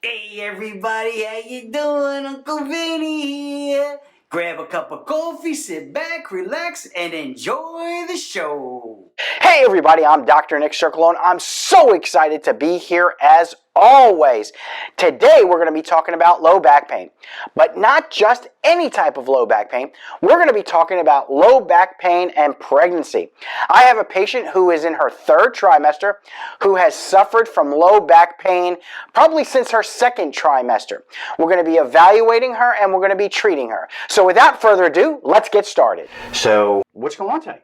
Hey everybody, how you doing? Uncle Vinny here. Grab a cup of coffee, sit back, relax, and enjoy the show. Hey everybody, I'm Dr. Nick Circolone. I'm so excited to be here as always. Today we're going to be talking about low back pain, but not just any type of low back pain. We're going to be talking about low back pain and pregnancy. I have a patient who is in her third trimester who has suffered from low back pain probably since her second trimester. We're going to be evaluating her and we're going to be treating her. So without further ado, let's get started. So what's going on today?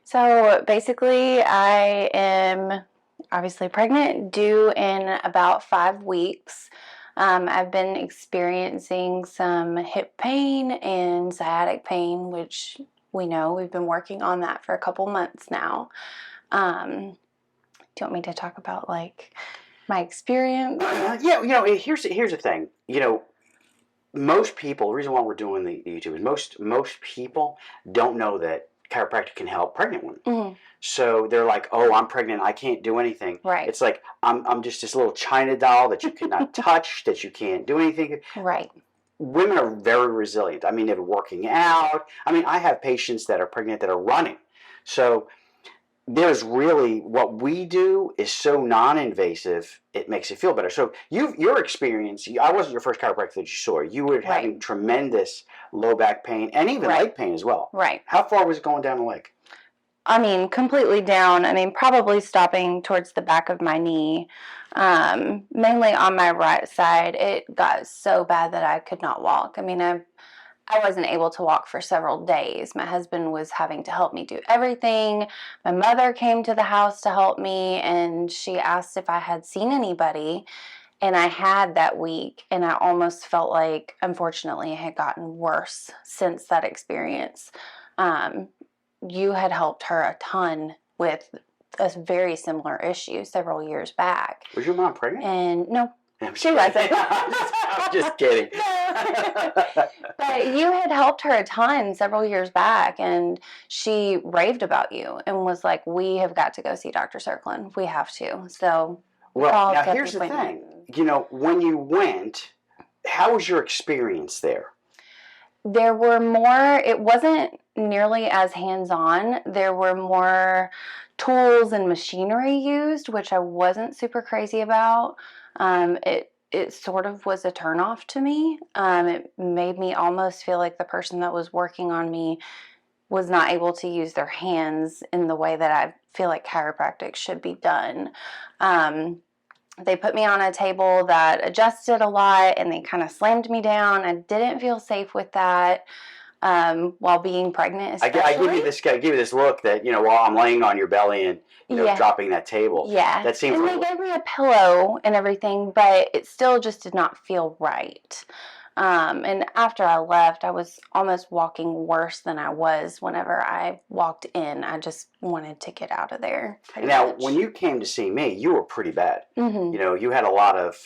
So basically, I am obviously pregnant, due in about 5 weeks. I've been experiencing some hip pain and sciatic pain, which we know we've been working on that for a couple months now. Do you want me to talk about like my experience? Yeah, here's the thing. Most people, the reason why we're doing the YouTube is most people don't know that chiropractic can help pregnant women. Mm-hmm. So they're like, oh, I'm pregnant, I can't do anything. Right. It's like I'm just this little China doll that you cannot touch, that you can't do anything. Right. Women are very resilient. I mean, they're working out. I mean, I have patients that are pregnant that are running. So there's really, what we do is so non-invasive, it makes it feel better. So your experience, I wasn't your first chiropractor that you saw. You were having tremendous low back pain and even leg pain as well. Right. How far was it going down the leg? I mean, completely down. I mean, probably stopping towards the back of my knee, mainly on my right side. It got so bad that I could not walk. I mean, I wasn't able to walk for several days. My husband was having to help me do everything. My mother came to the house to help me, and she asked if I had seen anybody, and I had that week, and I almost felt like, unfortunately, it had gotten worse since that experience. You had helped her a ton with a very similar issue several years back. Was your mom pregnant? And no, she wasn't. I'm just kidding. But you had helped her a ton several years back, and she raved about you and was like, we have got to go see Dr. Circolone. We have to. So, well, now here's the thing. When you went, how was your experience there? There were more, it wasn't nearly as hands-on. There were more tools and machinery used, which I wasn't super crazy about. It sort of was a turnoff to me. It made me almost feel like the person that was working on me was not able to use their hands in the way that I feel like chiropractic should be done. They put me on a table that adjusted a lot, and they kind of slammed me down. I didn't feel safe with that while being pregnant, especially. I give you this look that, while I'm laying on your belly and dropping that table. Yeah. That seems. And they gave me a pillow and everything, but it still just did not feel right. And after I left, I was almost walking worse than I was whenever I walked in. I just wanted to get out of there. Now, when you came to see me, you were pretty bad. Mm-hmm. You had a lot of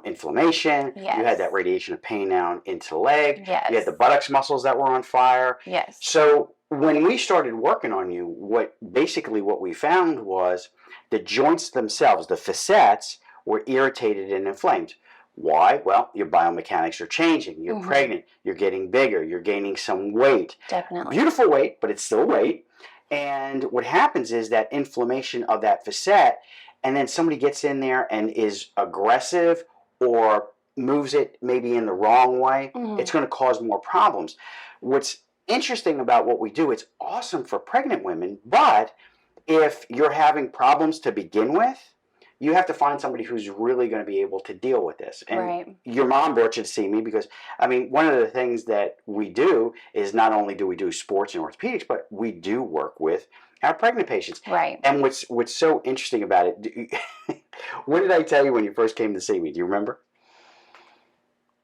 inflammation. Yes. You had that radiation of pain down into the leg. Yes. You had the buttocks muscles that were on fire. Yes. So when we started working on you, what we found was the joints themselves, the facets, were irritated and inflamed. Why? Well, your biomechanics are changing. You're pregnant. You're getting bigger. You're gaining some weight. Definitely. Beautiful weight, but it's still weight. And what happens is that inflammation of that facet, and then somebody gets in there and is aggressive or moves it maybe in the wrong way, it's going to cause more problems. What's interesting about what we do, it's awesome for pregnant women, but if you're having problems to begin with, you have to find somebody who's really going to be able to deal with this. And your mom brought you to see me because, one of the things that we do is not only do we do sports and orthopedics, but we do work with our pregnant patients. Right. And what's so interesting about it, what did I tell you when you first came to see me? Do you remember?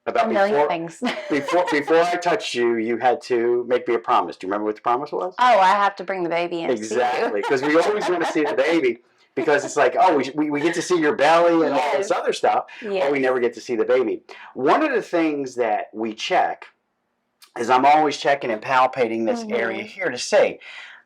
About a million things. before I touched you, you had to make me a promise. Do you remember what the promise was? Oh, I have to bring the baby in. Exactly, because we always want to see the baby. Because it's like, oh, we get to see your belly and all this other stuff, but we never get to see the baby. One of the things that we check is I'm always checking and palpating this area here to see,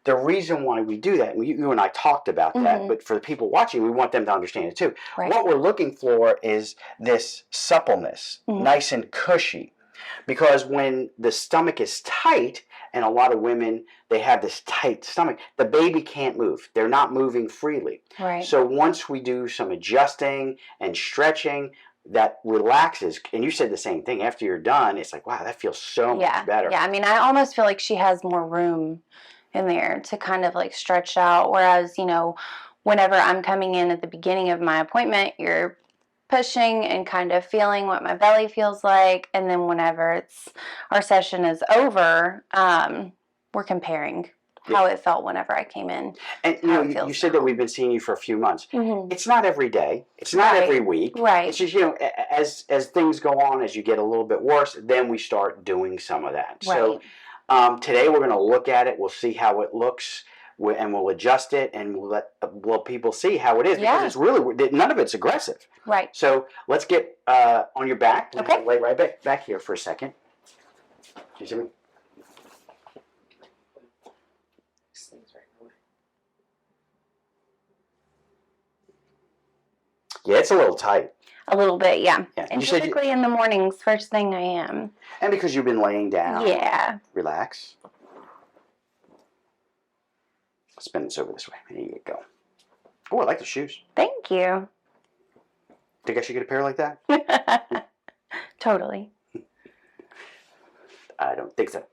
the reason why we do that, and you and I talked about that, but for the people watching, we want them to understand it too. Right. What we're looking for is this suppleness, nice and cushy. Because when the stomach is tight, and a lot of women, they have this tight stomach, the baby can't move. They're not moving freely. Right. So once we do some adjusting and stretching, that relaxes. And you said the same thing. After you're done, it's like, wow, that feels so much better. Yeah, I mean, I almost feel like she has more room in there to kind of like stretch out. Whereas, you know, whenever I'm coming in at the beginning of my appointment, you're pushing and kind of feeling what my belly feels like. And then whenever our session is over, we're comparing how it felt whenever I came in. And you know, you said that we've been seeing you for a few months. It's not every day. It's not every week. Right. It's just, you know, as things go on, as you get a little bit worse, then we start doing some of that. Right. So today we're going to look at it. We'll see how it looks, and we'll adjust it, and we'll let people see how it is, because it's really, none of it's aggressive. Right. So let's get on your back. Okay. Lay right back here for a second. Do you see me? Yeah, it's a little tight. A little bit, yeah. And You said typically in the mornings, first thing I am. And because you've been laying down. Yeah. Relax. Spin this over this way. There you go. Oh, I like the shoes. Thank you. Think I should get a pair like that? Totally. I don't think so.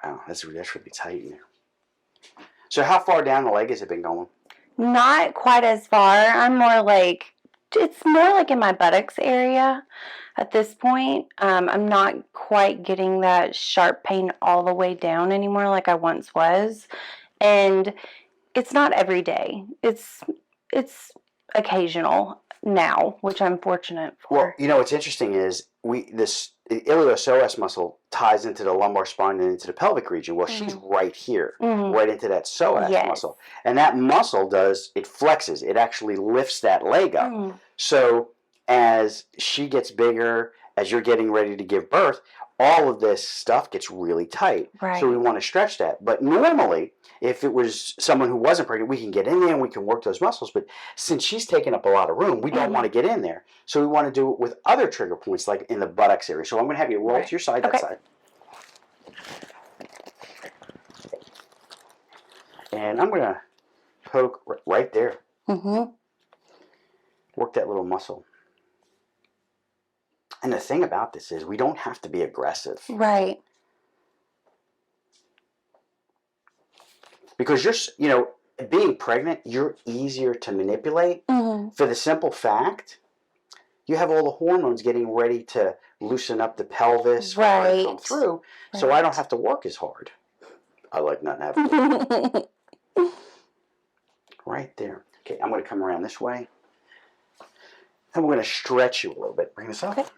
Wow, that's really tight in there. So how far down the leg has it been going? Not quite as far. It's more like in my buttocks area at this point. I'm not quite getting that sharp pain all the way down anymore like I once was. And it's not every day. It's occasional now, which I'm fortunate for. Well, you know what's interesting is this iliopsoas muscle ties into the lumbar spine and into the pelvic region. Well, she's right here, right into that psoas muscle. And that muscle it flexes. It actually lifts that leg up. So as she gets bigger, as you're getting ready to give birth, all of this stuff gets really tight. Right. So we want to stretch that. But normally, if it was someone who wasn't pregnant, we can get in there and we can work those muscles. But since she's taking up a lot of room, we don't want to get in there. So we want to do it with other trigger points, like in the buttocks area. So I'm going to have you roll to your side, that side. And I'm going to poke right there. Work that little muscle. And the thing about this is we don't have to be aggressive. Right. Because being pregnant, you're easier to manipulate for the simple fact you have all the hormones getting ready to loosen up the pelvis for her to come through, so I don't have to work as hard. I like not having to work. Right there. Okay, I'm going to come around this way. And we're going to stretch you a little bit. Bring this up. Okay.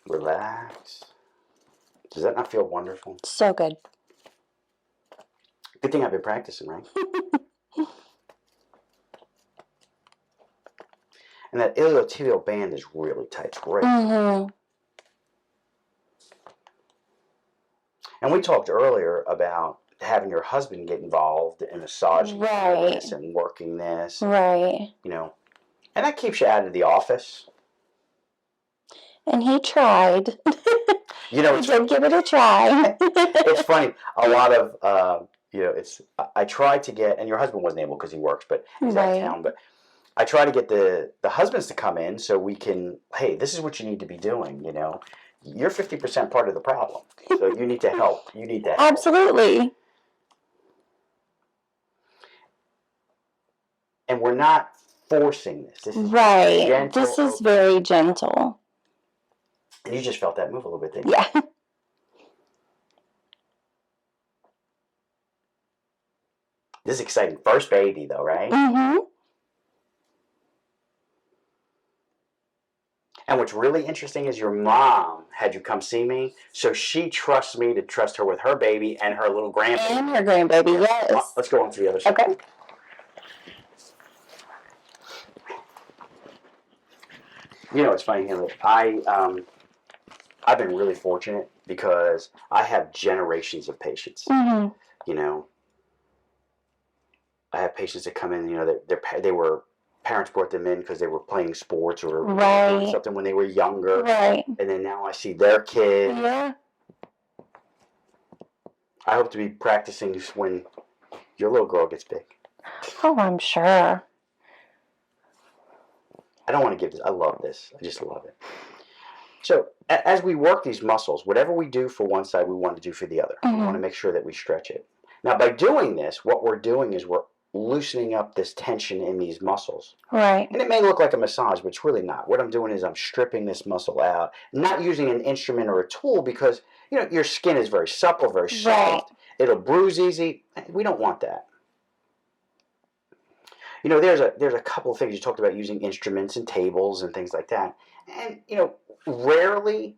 Relax. Does that not feel wonderful? So good. Good thing I've been practicing, right? And that iliotibial band is really tight. It's great. And we talked earlier about having your husband get involved in massaging this and working this. Right. And that keeps you out of the office. And he tried. He did give it a try. It's funny. A lot of, I tried to get, and your husband wasn't able because he works, but he's out of town. But I try to get the husbands to come in so we can, hey, this is what you need to be doing, You're 50% part of the problem. So you need to help. You need to help. Absolutely. And we're not forcing this. This is gentle. This is very gentle. And you just felt that move a little bit, didn't you? Yeah. This is exciting. First baby, though, right? And what's really interesting is your mom had you come see me, so she trusts me to trust her with her baby and her little grandbaby. And her grandbaby, yes. Let's go on to the other side. You know, it's funny. You know, I've been really fortunate because I have generations of patients. Mm-hmm. You know, I have patients that come in. You know, they were parents brought them in because they were playing sports or doing something when they were younger, Right. and then now I see their kid. Yeah. I hope to be practicing when your little girl gets big. Oh, I'm sure. I don't want to give this. I love this. I just love it. So as we work these muscles, whatever we do for one side, we want to do for the other. Mm-hmm. We want to make sure that we stretch it. Now, by doing this, what we're doing is we're loosening up this tension in these muscles. Right. And it may look like a massage, but it's really not. What I'm doing is I'm stripping this muscle out, not using an instrument or a tool because, you know, your skin is very supple, very soft. Right. It'll bruise easy. We don't want that. You know, there's a couple of things you talked about using instruments and tables and things like that. And, you know, rarely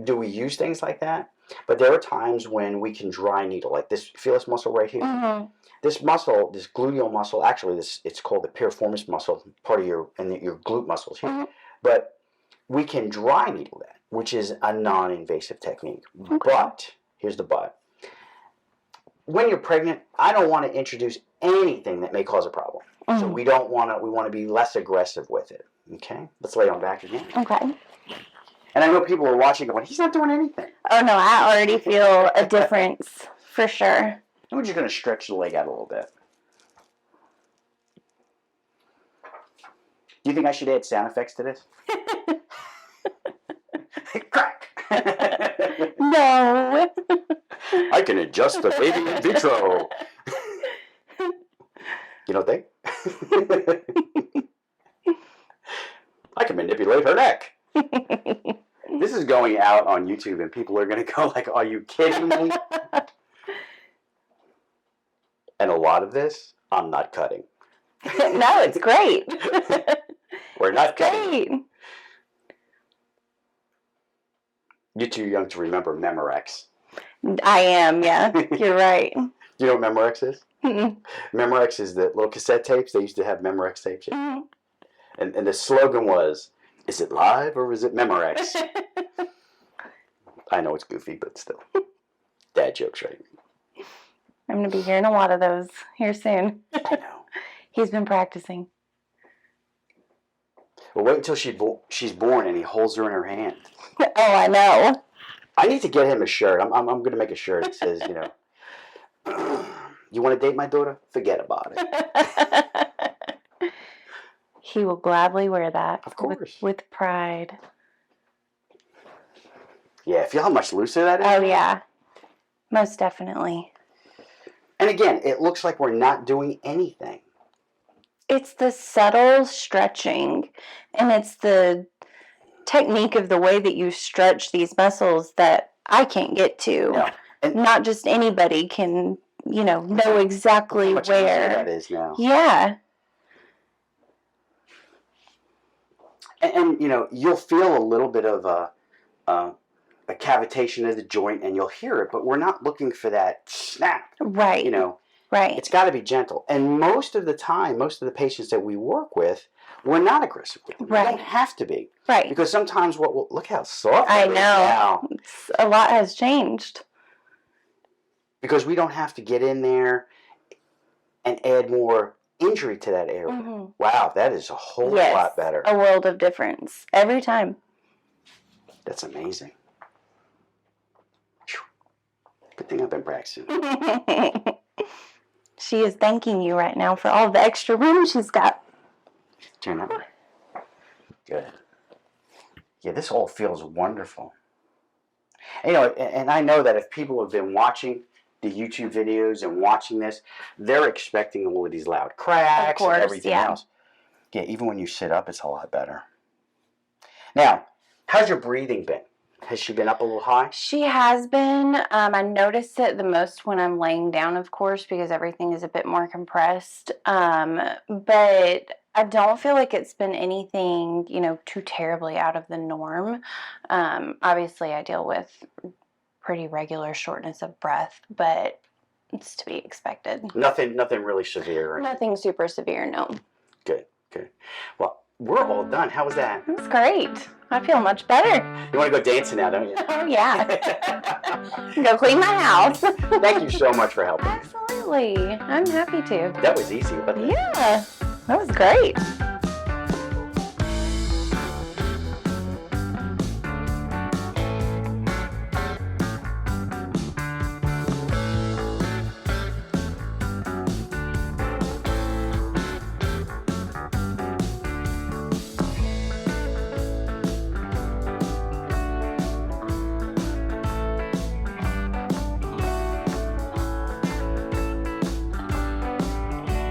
do we use things like that, but there are times when we can dry needle, like this, feel this muscle right here? Mm-hmm. This muscle, this gluteal muscle, actually it's called the piriformis muscle, part of your glute muscles here. Mm-hmm. But we can dry needle that, which is a non-invasive technique. Okay. But, here's the but. When you're pregnant, I don't want to introduce anything that may cause a problem. Mm-hmm. So we want to be less aggressive with it. Okay? Let's lay on back again. Okay. And I know people are watching going, he's not doing anything. Oh, no, I already feel a difference, for sure. We're just going to stretch the leg out a little bit. Do you think I should add sound effects to this? Crack! No. I can adjust the baby in vitro. You don't think? I can manipulate her neck. This is going out on YouTube and people are going to go like, are you kidding me? And a lot of this, I'm not cutting. No, it's great. We're not cutting. You're too young to remember Memorex. I am, yeah. You're right. You know what Memorex is? Mm-hmm. Memorex is the little cassette tapes. They used to have Memorex tapes. Mm-hmm. And the slogan was, is it live or is it Memorex? I know it's goofy, but still. Dad jokes, right? I'm going to be hearing a lot of those here soon. I know. He's been practicing. Well, wait until she's born and he holds her in her hand. Oh, I know. I need to get him a shirt. I'm going to make a shirt that says, you know, you want to date my daughter? Forget about it. He will gladly wear that. Of course. With pride. Yeah, feel how much looser that is? Oh, yeah. Most definitely. And again, it looks like we're not doing anything. It's the subtle stretching, and it's the technique of the way that you stretch these muscles that I can't get to. No. And not just anybody can, you know exactly how much where. That is now. Yeah. And you know, you'll feel a little bit of a cavitation of the joint, and you'll hear it, but we're not looking for that snap. Right. You know. Right. It's got to be gentle. And most of the time, most of the patients that we work with, we're not aggressive with them. Right. We don't have to be. Right. Because sometimes look how soft I it is know. now. A lot has changed. Because we don't have to get in there and add more injury to that area. Mm-hmm. Wow, that is a whole lot better. A world of difference. Every time. That's amazing. Good thing I've been practicing. She is thanking you right now for all the extra room she's got. Turn that way. Good. Yeah, this all feels wonderful. And, and I know that if people have been watching the YouTube videos and watching this, they're expecting all of these loud cracks and everything else. Yeah, even when you sit up, it's a lot better. Now, how's your breathing been? Has she been up a little high? She has been. I notice it the most when I'm laying down, of course, because everything is a bit more compressed. But I don't feel like it's been anything, too terribly out of the norm. Obviously, I deal with pretty regular shortness of breath, but it's to be expected. Nothing really severe. Nothing super severe, no. Good. Well, we're all done. How was that? That's great. I feel much better. You want to go dancing now, don't you? Oh, yeah. Go clean my house. Thank you so much for helping. Absolutely. I'm happy to. That was easy, wasn't it? Yeah. That was great.